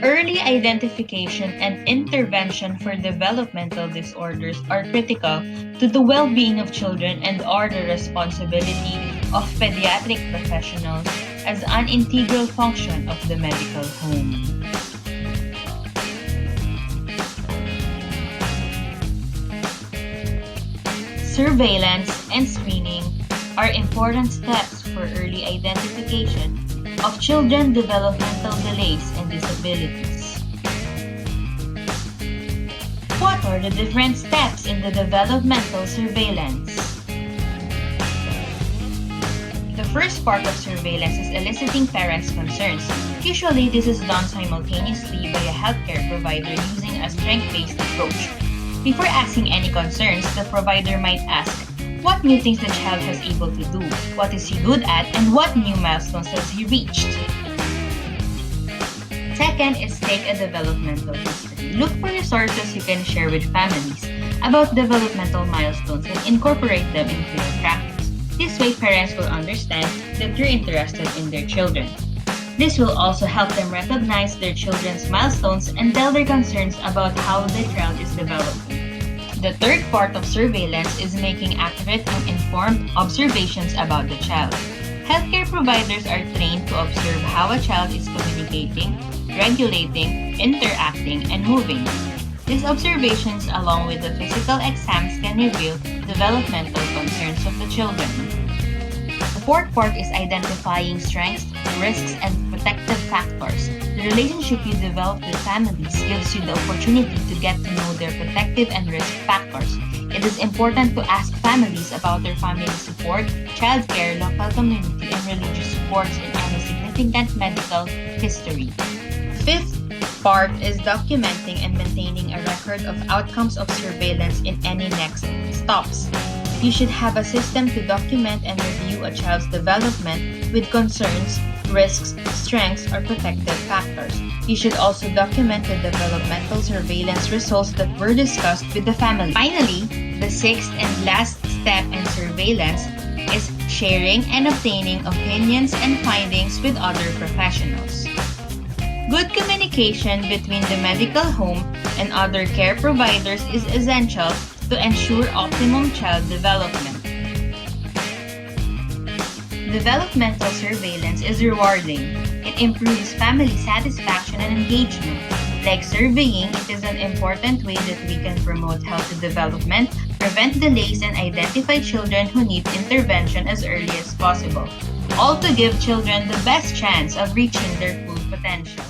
Early identification and intervention for developmental disorders are critical to the well-being of children and are the responsibility of pediatric professionals as an integral function of the medical home. Surveillance and screening are important steps for early identification of children's developmental delays and disabilities. What are the different steps in the developmental surveillance? The first part of surveillance is eliciting parents' concerns. Usually, this is done simultaneously by a healthcare provider using a strength-based approach. Before asking any concerns, the provider might ask, what new things the child has able to do, what is he good at, and what new milestones has he reached. Second is take a developmental history. Look for resources you can share with families about developmental milestones and incorporate them into your practice. This way, parents will understand that you're interested in their children. This will also help them recognize their children's milestones and tell their concerns about how the child is developing. The third part of surveillance is making accurate and informed observations about the child. Healthcare providers are trained to observe how a child is communicating, regulating, interacting, and moving. These observations, along with the physical exams, can reveal developmental concerns of the children. The fourth part is identifying strengths, risks, and protective factors. The relationship you develop with families gives you the opportunity to get to know their protective and risk factors. It is important to ask families about their family support, childcare, local community, and religious supports in any significant medical history. Fifth part is documenting and maintaining a record of outcomes of surveillance in any next stops. You should have a system to document and review a child's development with concerns, risks, strengths, or protective factors. You should also document the developmental surveillance results that were discussed with the family. Finally, the sixth and last step in surveillance is sharing and obtaining opinions and findings with other professionals. Good communication between the medical home and other care providers is essential to ensure optimum child development. Developmental surveillance is rewarding. It improves family satisfaction and engagement. Like surveying, it is an important way that we can promote healthy development, prevent delays, and identify children who need intervention as early as possible, all to give children the best chance of reaching their full potential.